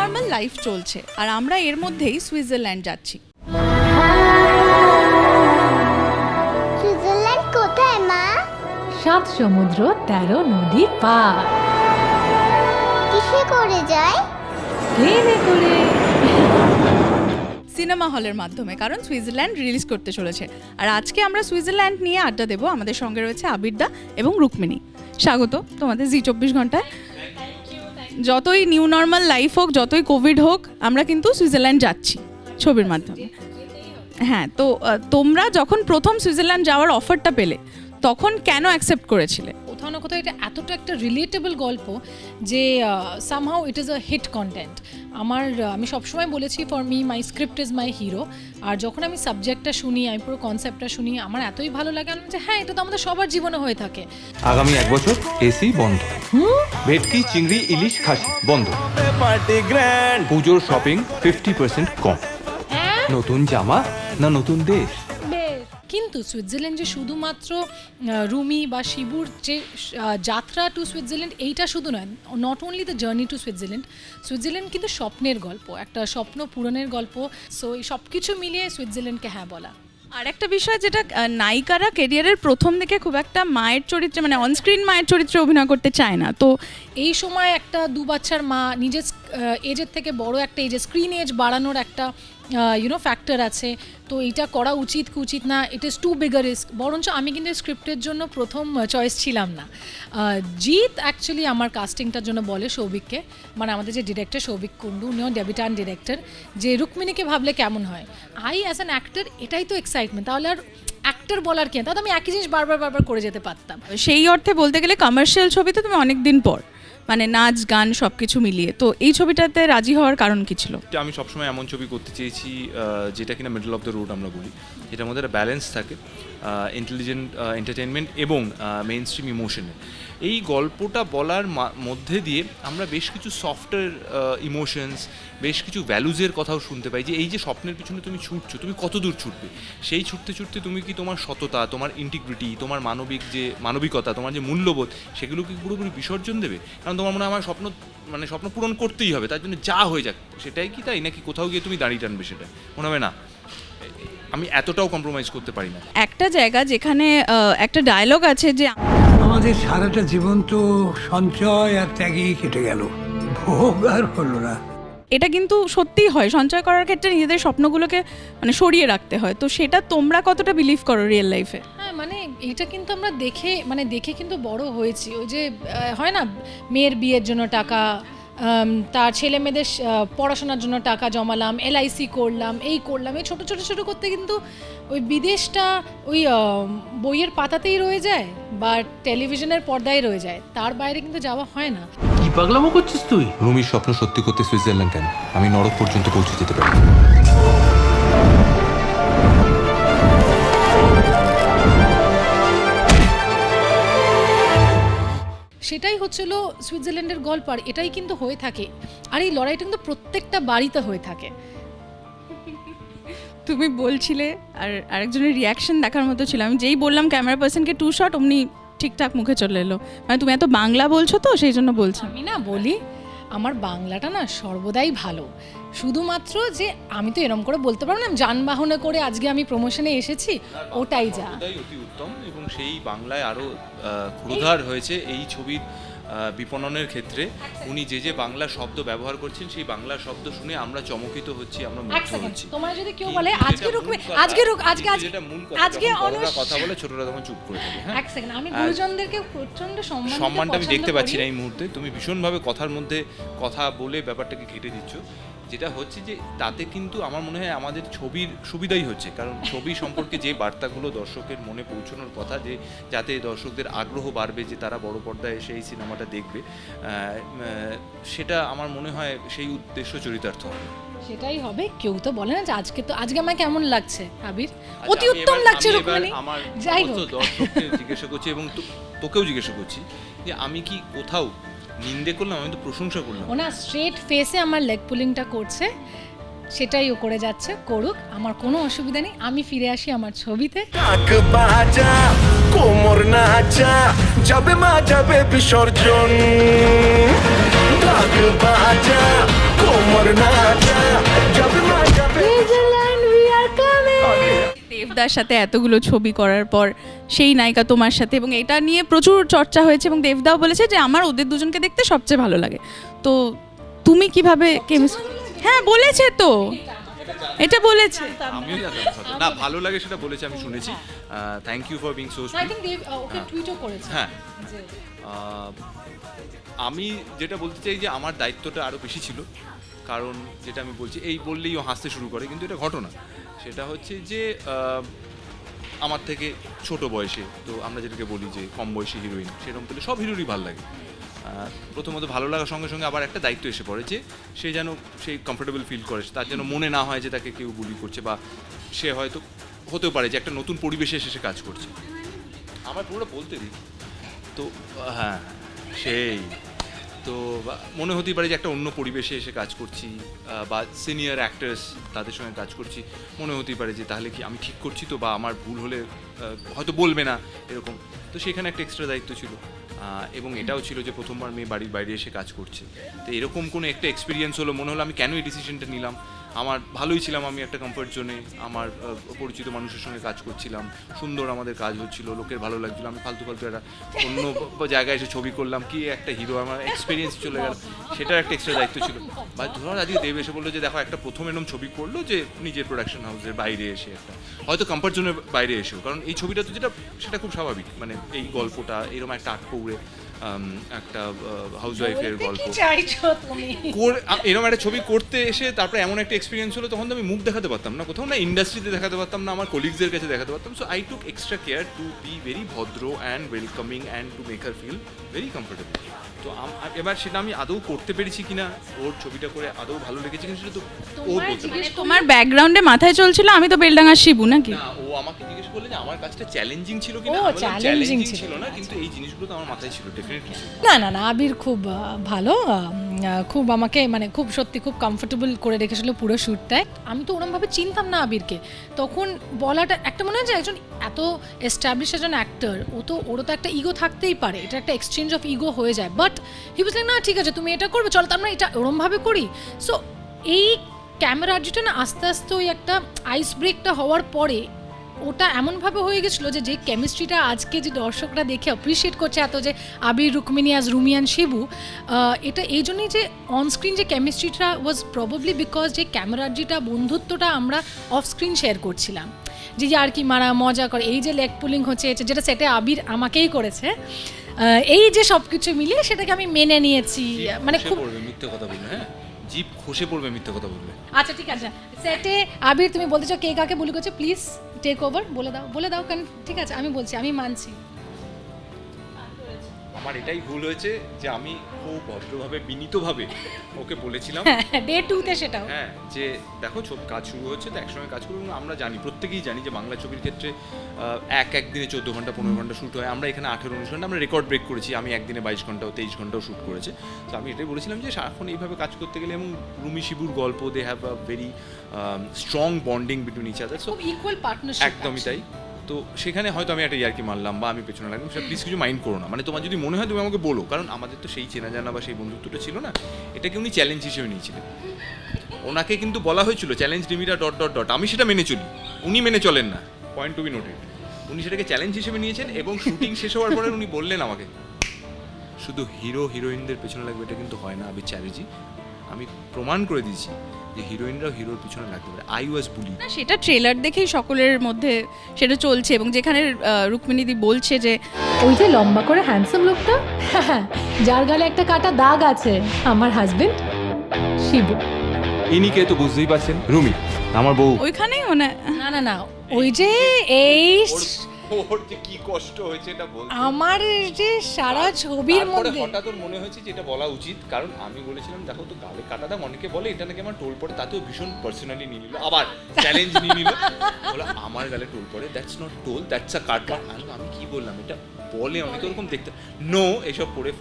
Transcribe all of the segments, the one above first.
Normal life চলছে আর আমরা এর মধ্যেই সুইজারল্যান্ড যাচ্ছি। সুইজারল্যান্ড কোথায় মা? 7 সমুদ্র 13 নদী পার। কিসে করে যায়? ট্রেনে করে। সিনেমা হলের মাধ্যমে, কারণ সুইজারল্যান্ড রিলিজ করতে চলেছে। আর আজকে আমরা সুইজারল্যান্ড নিয়ে আড্ডা দেবো। আমাদের সঙ্গে রয়েছে আবিরদা এবং রুক্মিণী। স্বাগত তোমাদের জি 24 ঘন্টায়। যতই নিউ নর্মাল লাইফ হোক, যতই কোভিড হোক, আমরা কিন্তু সুইজারল্যান্ড যাচ্ছি ছবির মাধ্যমে। হ্যাঁ, তো তোমরা যখন প্রথম সুইজারল্যান্ড যাওয়ার অফারটা পেলে তখন কেন অ্যাকসেপ্ট করেছিলে? কোথাও না কোথাও এটা এতটা একটা রিলেটেবল গল্প যে somehow it is a hit content. আমি সবসময় বলেছি for me my script is my hero. আর যখন আমি সাবজেক্টটা শুনি, আমি পুরো কনসেপ্টটা শুনি, আমার এতই ভালো লাগে যে হ্যাঁ, এটা তো আমাদের সবার জীবনে হয়ে থাকে। আগামী 1 বছর এসি বন্ধ, ভেটকি চিংড়ি ইলিশ খাসি বন্ধ, পার্টি গ্র্যান্ড, পুজোর শপিং 50% কম, নতুন জামা না নতুন দেশ। কিন্তু সুইজারল্যান্ড যে শুধুমাত্র রুমি বা শিবুর যে যাত্রা টু সুইজারল্যান্ড এইটা শুধু নয়, not only the journey to Switzerland কিন্তু স্বপ্নের গল্প, একটা স্বপ্ন পূরণের গল্প। সো এই সব কিছু মিলিয়ে সুইজারল্যান্ডকে হ্যাঁ বলা। আর একটা বিষয় যেটা নায়িকারা ক্যারিয়ারের প্রথম দিকে খুব একটা মায়ের চরিত্রে, মানে অনস্ক্রিন মায়ের চরিত্রে অভিনয় করতে চায় না। তো এই সময় একটা 2 বাচ্চার মা, নিজের এজের থেকে বড় একটা এজে স্ক্রিন এজ বাড়ানোর একটা ফ্যাক্টর আছে। তো এইটা করা উচিত কি উচিত না, it is too bigger risk. বরঞ্চ আমি কিন্তু স্ক্রিপ্টের জন্য প্রথম চয়েস ছিলাম না। জিৎ অ্যাকচুয়ালি আমার কাস্টিংটার জন্য বলে সৌভিককে, মানে আমাদের যে ডিরেক্টর সৌভিক কুন্ডু, উনিও ডেবিটান ডিরেক্টর, যে রুক্মিণীকে ভাবলে কেমন হয়। অ্যাজ অ্যান অ্যাক্টর এটাই তো এক্সাইটমেন্ট, তাহলে আর অ্যাক্টর বলার কেন, তাহলে আমি একই জিনিস বারবার করে যেতে পারতাম। সেই অর্থে বলতে গেলে কমার্শিয়াল ছবিতে তুমি অনেক দিন পর, মানে নাচ গান সব কিছু মিলিয়ে, তো এই ছবিটাতে রাজি হওয়ার কারণ কি ছিল? আমি সবসময় এমন ছবি করতে চেয়েছি যেটা কিনা মিডল অফ দ্য রোড আমরা বলি, যেটার মধ্যে একটা ব্যালেন্স থাকে ইন্টেলিজেন্ট এন্টারটেনমেন্ট এবং মেইন স্ট্রিম ইমোশনে। এই গল্পটা বলার মধ্যে দিয়ে আমরা বেশ কিছু সফটওয়্যার ইমোশনস, বেশ কিছু ভ্যালুজের কথাও শুনতে পাই, যে এই যে স্বপ্নের পিছনে তুমি ছুটছো, তুমি কত দূর ছুটবে, সেই ছুটতে ছুটতে তুমি কি তোমার সততা, তোমার ইন্টিগ্রিটি, তোমার মানবিকতা, তোমার যে মূল্যবোধ, সেগুলো কি পুরোপুরি বিসর্জন দেবে? কারণ তোমার মনে হয় আমার স্বপ্ন পূরণ করতেই হবে, তার জন্য যা হয়ে যাক সেটাই কি তাই, নাকি কোথাও গিয়ে তুমি দাঁড়িয়ে টানবে, সেটা মনে হবে না। আমি এতটাও কম্প্রোমাইজ করতে পারি না। একটা জায়গা যেখানে একটা ডায়লগ আছে যে আমাদের সারাটা জীবন তো সঞ্চয় আর ত্যাগেই কেটে গেল, ভোগ আর হলো না। এটা কিন্তু সত্যিই হয়, সঞ্চয় করার ক্ষেত্রে নিজেদের স্বপ্নগুলোকে মানে সরিয়ে রাখতে হয়। তো সেটা তোমরা কতটা বিলিভ করো রিয়েল লাইফে? হ্যাঁ, মানে এটা কিন্তু আমরা দেখে কিন্তু বড় হয়েছি। ওই যে হয় না, মেয়ের বিয়ের জন্য টাকা, তার ছেলে মেয়েদের পড়াশোনার জন্য টাকা জমালাম, LIC করলাম, এই ছোটো করতে কিন্তু ওই বিদেশটা ওই বইয়ের পাতাতেই রয়ে যায় বা টেলিভিশনের পর্দায় রয়ে যায়, তার বাইরে কিন্তু যাওয়া হয় না। কি পাগলামো করছিস তুই? রুমির স্বপ্ন সত্যি করতে সুইজারল্যান্ড কেন, আমি নরক পর্যন্ত পৌঁছে যেতে পারি। সেটাই হচ্ছিল সুইজারল্যান্ডের গল্প, আর এটাই কিন্তু হয়ে থাকে। আর এই লড়াইটা কিন্তু প্রত্যেকটা বাড়িতে হয়ে থাকে। তুমি বলছিলে আর আরেকজনের রিয়াকশন দেখার মতো ছিল। আমি যেই বললাম ক্যামেরা পার্সনকে 2 শট, অমনি ঠিকঠাক মুখে চলে এলো। মানে তুমি এত বাংলা বলছো তো সেই জন্য বলছি। আমি না বলি, আমার বাংলাটা না সর্বদাই ভালো, শুধুমাত্র যে আমি তো এরকম করে বলতে পারবো না যানবাহনে করে আজকে আমি প্রমোশনে এসেছি, ওটাই যা। অতি উত্তম, এবং সেই বাংলায় আরও ক্ষুরধার হয়েছে এই ছবির বিপণনের ক্ষেত্রে। উনি যে বাংলা শব্দ ব্যবহার করছেন, সেই বাংলা শব্দ শুনে আমরা চমকিত হচ্ছি, আমরা মুগ্ধ হচ্ছি। তোমার যদি কেউ বলে আজকে কথা বলে, ছোটরা তখন চুপ করে থাকে। হ্যাঁ, এক সেকেন্ড, আমি গুরুজনদেরকে প্রচন্ড সম্মানটা আমি দেখতে পাচ্ছি না এই মুহূর্তে। তুমি ভীষণভাবে কথার মধ্যে কথা বলে ব্যাপারটাকে ঘেটে দিচ্ছ, যেটা হচ্ছে যে তাতে কিন্তু আমার মনে হয় আমাদের ছবির সুবিধাই হচ্ছে। কারণ ছবি সম্পর্কে যে বার্তাগুলো দর্শকের মনে পৌঁছানোর কথা, যে যাতে দর্শকদের আগ্রহ বাড়বে যে তারা বড় পর্দায় এসে এই সিনেমাটা দেখবে, সেটা আমার মনে হয় সেই উদ্দেশ্য চরিতার্থ হবে। সেটাই হবে। কেউ তো বলে না যে আজকে আমার কেমন লাগছে আবির, অতি উত্তম লাগছে রুক্মিণী। যাই হোক, দর্শককে জিজ্ঞাসা করছি এবং তোকেও জিজ্ঞাসা করছি যে আমি কি কোথাও নিন্দে করলাম? আমি তো প্রশংসা করলাম। ওনা স্ট্রেট ফেসে আমার লেগ পুলিংটা করছে, সেটাই ও করে যাচ্ছে, করুক, আমার কোনো অসুবিধা নেই। আমি ফিরে আসি আমার ছবিতে। কোমর নাচা যাবে, মা যাবে বিসর্জন। राग बाजा कोमर नाचा जब मजा সুইজারল্যান্ড উই আর কামিং। দেবদার সাথে এতগুলো ছবি করার পর সেই নায়িকা তোমার সাথে, এবং এটা নিয়ে প্রচুর চর্চা হয়েছে এবং দেবদাও বলেছে যে আমার ওদের দুজনকে দেখতে সবচেয়ে ভালো লাগে। তো তুমি কিভাবে হ্যাঁ বলেছে তো, এটা বলেছে। আমিও জানতাম সত্যি। না ভালো লাগে সেটা বলেছে, আমি শুনেছি। Thank you for being so I sweet. Think Dev okay টুইটও করেছে হ্যাঁ যে আমি যেটা বলতে চাই যে আমার দায়িত্বটা আরও বেশি ছিল, কারণ যেটা আমি বলছি এই বললেই ও হাসতে শুরু করে, কিন্তু এটা ঘটনা। সেটা হচ্ছে যে আমার থেকে ছোট বয়সে, তো আমরা যেটাকে বলি যে কম বয়সী হিরোইন, সেরকম পেলে সব হিরোরই ভালো লাগে। প্রথমত ভালো লাগার সঙ্গে সঙ্গে আবার একটা দায়িত্ব এসে পড়ে যে সে যেন সেই কমফোর্টেবল ফিল করে, তার যেন মনে না হয় যে তাকে কেউ বুলি করছে, বা সে হয়তো হতেও পারে যে একটা নতুন পরিবেশে এসে সে কাজ করছে। আমার পুরোটা বলতে দিই তো, হ্যাঁ সেই তো মনে হতেই পারে যে একটা অন্য পরিবেশে এসে কাজ করছি, বা সিনিয়র অ্যাক্টার্স তাদের সঙ্গে কাজ করছি, মনে হতেই পারে যে তাহলে কি আমি ঠিক করছি তো, বা আমার ভুল হলে হয়তো বলবে না এরকম। তো সেখানে একটা এক্সট্রা দায়িত্ব ছিল, এবং এটাও ছিল যে প্রথমবার মেয়ে বাড়ির বাইরে এসে কাজ করছে। তো এরকম কোনো একটা এক্সপিরিয়েন্স হলো, মনে হলো আমি কেন এই ডিসিশনটা নিলাম। আমার ভালোই ছিলাম, আমি একটা কমফর্ট জোনে, আমার পরিচিত মানুষের সঙ্গে কাজ করছিলাম, সুন্দর আমাদের কাজ হচ্ছিল, লোকের ভালো লাগছিলো। আমি ফালতু একটা অন্য জায়গায় এসে ছবি করলাম, কি একটা হিরো, আমার এক্সপিরিয়েন্স চলে গেল, সেটার একটা এক্সট্রা দায়িত্ব ছিল। বা ধর আজকে দেব এসে বললো যে দেখো একটা প্রথম এরকম ছবি করলো যে নিজের প্রোডাকশন হাউসের বাইরে এসে, একটা হয়তো কমফর্ট জোনের বাইরে এসেও, কারণ এই ছবিটা তো যেটা সেটা খুব স্বাভাবিক, মানে এই গল্পটা এরকম একটা আটপৌড়ে একটা হাউসওয়াইফের গল্প চাইছো তুমি এরকম একটা ছবি করতে এসে তারপরে এমন একটা এক্সপিরিয়েন্স হলো, তখন তো আমি মুখ দেখাতে পারতাম না কোথাও, না ইন্ডাস্ট্রিতে দেখাতে পারতাম না, আমার কলিগসদের কাছে দেখাতে পারতাম। So I took extra care to be very ভদ্র and welcoming and to make her feel very comfortable. তো এবার সেটা আমি আদৌ করতে পেরেছি কিনা, ওর ছবিটা করে আদৌ ভালো লেগেছে কিনা সেটা তো ও বলতে পারে। তোমার ব্যাকগ্রাউন্ডে মাথায় চলছিল আমি তো বেলডাঙ্গার শিবু নাকি? না, ও আমাকে জিজ্ঞেস করলে যে আমার কাজটা চ্যালেঞ্জিং ছিল ও, কিনা, challenging চ্যালেঞ্জিং ছিল। ছিল না, কিন্তু এই জিনিসগুলো তো আমার মাথায় ছিল ডেফিনেটলি। না না না আবির খুব ভালো, খুব আমাকে মানে খুব সত্যি খুব কমফোর্টেবল করে রেখেছিল পুরো শ্যুটটায়। আমি তো ওরমভাবে চিনতাম না আবিরকে, তখন বলাটা একটা মনে হয় যে একজন এত এস্টাবলিশ একজন অ্যাক্টর, ওরও তো একটা ইগো থাকতেই পারে, এটা একটা এক্সচেঞ্জ অফ ইগো হয়ে যায়। বাট হি ওয়াজ লাইক না ঠিক আছে তুমি এটা করবে, চলো তো আমরা এটা ওরমভাবে করি। সো এই ক্যামেরা আর্টিস্টটা না আস্তে আস্তে ওই একটা আইস ব্রেকটা হওয়ার পরে ওটা এমনভাবে হয়ে গেছিলো যে কেমিস্ট্রিটা আজকে যে দর্শকরা দেখে অ্যাপ্রিসিয়েট করছে এত, যে আবির রুক্মিণী আজ রুমিয়ান শিবু, এটা এই জন্যই যে অনস্ক্রিন যে কেমিস্ট্রিটা ওয়াজ প্রবাবলি বিকজ যে ক্যামেরার্জিটা বন্ধুত্বটা আমরা অফ স্ক্রিন শেয়ার করছিলাম, যে আর কি মারা মজা করে, এই যে লেগ পুলিং হচ্ছে যেটা সেটে আবির আমাকেই করেছে, এই যে সব কিছু মিলিয়ে সেটাকে আমি মেনে নিয়েছি। মানে খুব মিথ্যে কথা বলবে, হ্যাঁ জিপ খসে পড়বে মিথ্যে কথা বলবে। আচ্ছা ঠিক আছে, সেটে আবির তুমি বলতে চাও কে কাকে বলি করছে, প্লিজ টেক ওভার, বলে দাও কারণ ঠিক আছে আমি বলছি, আমি মানছি আমার এটাই ভুল হয়েছে যে আমি খুব ভদ্রভাবে বিনীতভাবে ওকে বলেছিলাম ডে 2-তে সেটাও। হ্যাঁ যে দেখো কাজ শুরু হচ্ছে তো একসঙ্গে কাজ করবো। আমরা জানি, প্রত্যেকেই জানি যে বাংলা ছবির ক্ষেত্রে একদিনে 14 ঘন্টা 15 ঘন্টা শ্যুট হয়, আমরা এখানে 18-19 ঘন্টা আমরা রেকর্ড ব্রেক করেছি, আমি একদিনে 22 ঘন্টাও 23 ঘন্টাও শ্যুট করেছে। তো আমি এটাই বলেছিলাম যে সারাক্ষণ এইভাবে কাজ করতে গেলে, এবং রুমি শিবুর গল্প, they have a very strong bonding between each other, so খুব ইকুয়াল পার্টনারশিপ। একদমই তাই। তো সেখানে হয়তো আমি একটা ইয়ার্কি মারলাম বা আমি পেছনে লাগলাম, সেটা প্লিজ কিছু মাইন্ড করো না। মানে তোমার যদি মনে হয় তুমি আমাকে বলো, কারণ আমাদের তো সেই চেনা জানা বা সেই বন্ধুত্বটা ছিল না, এটাকে উনি চ্যালেঞ্জ হিসেবে নিয়েছিলেন। ওনাকে কিন্তু বলা হয়েছিল চ্যালেঞ্জ ডিমিটা ... আমি সেটা মেনে চলি, উনি মেনে চলেন না, পয়েন্ট টু বি নোটেড। উনি সেটাকে চ্যালেঞ্জ হিসেবে নিয়েছেন, এবং শুটিং শেষ হওয়ার পরে উনি বললেন আমাকে, শুধু হিরো হিরোইনদের পেছনে লাগবে এটা কিন্তু হয় না আবির চ্যাটার্জি, আমি প্রমাণ করে দিয়েছি যে হিরোইনরাও হিরোর পিছনে লাগতে পারে। আই ওয়াজ বুলি। না সেটা ট্রেলার দেখেই সকলের মধ্যে সেটা চলছে, এবং যেখানে রুক্মিণীদি বলছে যে ওই যে লম্বা করে হ্যান্ডসাম লোকটা, যার গালে একটা কাটা দাগ আছে, আমার হাজবেন্ড শিবু। ইনিকে তো বুঝতেই পারছেন, রুমি আমার বউ। ওইখানেই মানে না না না ওই যে এই ওর যে কি কষ্ট হয়েছে এটা বলতে, আমার যে সারা ছবির মধ্যে হঠাৎ ওর মনে হয়েছে যে এটা বলা উচিত, কারণ আমি বলেছিলাম দেখো তো গালে কাটাটা অনেকে বলে এটা নাকি আমার টোল পড়ে, তাতেও ভীষণ পার্সোনালি নিয়ে নিল, আবার চ্যালেঞ্জ নিয়ে নিল, বলে আমার গালে টোল পড়ে, দ্যাটস নট টোল, দ্যাটস আ কাট। আমি কি বললাম, এটা বলে অনেকে ওরকম দেখতে নো এসব পড়ে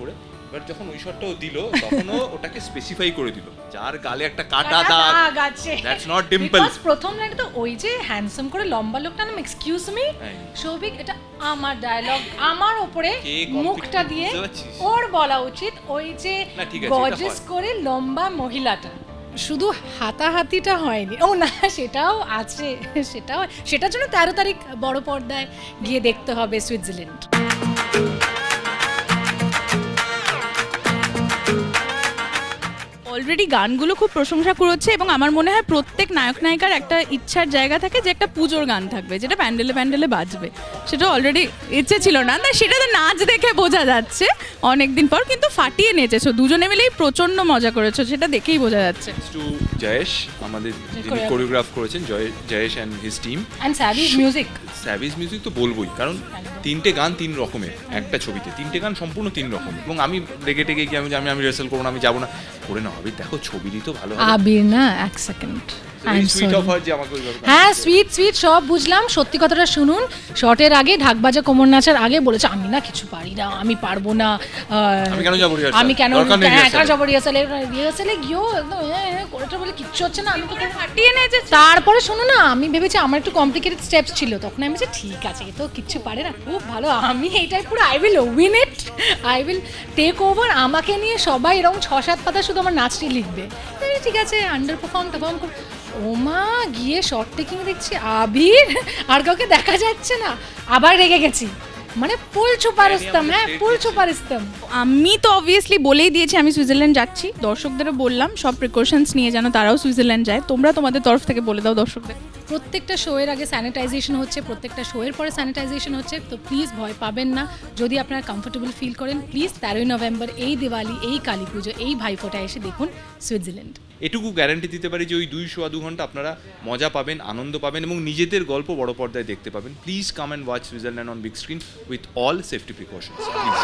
এবার যখন ওই শটটাও দিল তখনও ওটাকে স্পেসিফাই করে দিল যার গালে একটা কাটা দাগ, আছে দ্যাটস নট ডিম্পল। Because প্রথম লাইনে তো ওই যে হ্যান্ডসাম করে লম্বা লোকটা নাম এক্সকিউজ মি হ্যাঁ। সৌভিক, এটা আমার ডায়লগ, আমার ওপরে কে confident মুখটা দিয়ে বুঝতে পারছিস? ওর বলা উচিত ওই যে না, ঠিক আছে, এটা গর্জেস হয়। করে লম্বা মহিলাটা। শুধু হাতাহাতিটা হয়নি, ও না সেটাও আছে, সেটার জন্য 13 তারিখ বড় পর্দায় গিয়ে দেখতে হবে সুইজারল্যান্ড। অলরেডি গানগুলো খুব প্রশংসা করেছে এবং আমার মনে হয় প্রত্যেক নায়ক নায়িকার একটা ইচ্ছার জায়গা থাকে যে একটা পুজোর গান থাকবে যেটা প্যান্ডেলে প্যান্ডেলে বাজবে। সেটা অলরেডি ইচ্ছে ছিল না, না সেটা তো নাচ দেখে বোঝা যাচ্ছে অনেকদিন পর, কিন্তু ফাটিয়ে নেচেছো দুজনে মিলেই, প্রচন্ড মজা করেছো, সেটা দেখেই বোঝা যাচ্ছে। টু জয়েশ আমাদের যিনি কোরিওগ্রাফ করেছেন, Jayesh and his team. And Savage music, Savage music তো বলবোই, কারণ তিনটে গান তিন রকমের একটা ছবিতে, তিনটে গান সম্পূর্ণ তিন রকমের। এবং আমি রেগে টেগে গিয়ে আমি রিহার্সাল করবো না, আমি যাবো না, করে না হবে, দেখো ছবিরই তো ভালো হবে। আবির না এক সেকেন্ড, সুইট অফ হার্ট যে আমাকে ওইভাবে হ্যাঁ সুইট সব বুঝলাম, সত্যি কথাটা শুনুন। শটের আগে ঢাক বাজা কোমর নাচার আগে বলেছে আমি না কিছু পারি না, আমি পারবো না, আমি কেন যাবো rehearsal? আমি কেন দরকার নেই হ্যাঁ, rehearsal কেন যাবো রিহার্সালে গিয়েও একদম কোরেটা বলে কিচ্ছু হচ্ছে না, আমি তো ফাটিয়ে নেচেছে। তারপরে শোনো না, আমি ভেবেছি আমার একটু কমপ্লিকেটেড স্টেপস ছিল, তখন আমি বলছি ঠিক আছে এ তো কিচ্ছু পারে না, খুব ভালো, আমি এইটাই পুরো I will win it, I will take over, আমাকে নিয়ে সবাই এরকম 6-7 পাতা শুধু আমার নাচটি লিখবে। ঠিক আছে আন্ডার পারফর্ম কর। ওমা গিয়ে শর্ট টেকিং দেখছি আবির আর কাউকে দেখা যাচ্ছে না, আবার রেগে গেছি, মানে ফুল সুপার ইস্তাম, হ্যাঁ ফুল সুপার ইস্তাম। আমি তো অবভিয়াসলি বলেই দিয়েছি আমি সুইজারল্যান্ড যাচ্ছি, দর্শকদেরও বললাম সব প্রিকশনস নিয়ে যেন তারাও সুইজারল্যান্ড যায়। তোমরা তোমাদের তরফ থেকে বলে দাও দর্শকদের। প্রত্যেকটা শোয়ের আগে স্যানিটাইজেশন হচ্ছে, প্রত্যেকটা শোয়ের পরে স্যানিটাইজেশন হচ্ছে, তো প্লিজ ভয় পাবেন না। যদি আপনারা কমফোর্টেবল ফিল করেন প্লিজ 13ই নভেম্বর এই দিওয়ালি, এই কালী পুজো, এই ভাইফোঁটা এসে দেখুন সুইজারল্যান্ড। এটুকু গ্যারান্টি দিতে পারি যে ওই 2-2.5 ঘন্টা আপনারা মজা পাবেন, আনন্দ পাবেন এবং নিজেদের গল্প বড় পর্দায় দেখতে পাবেন। Please come and watch Switzerland on big screen with all safety precautions please.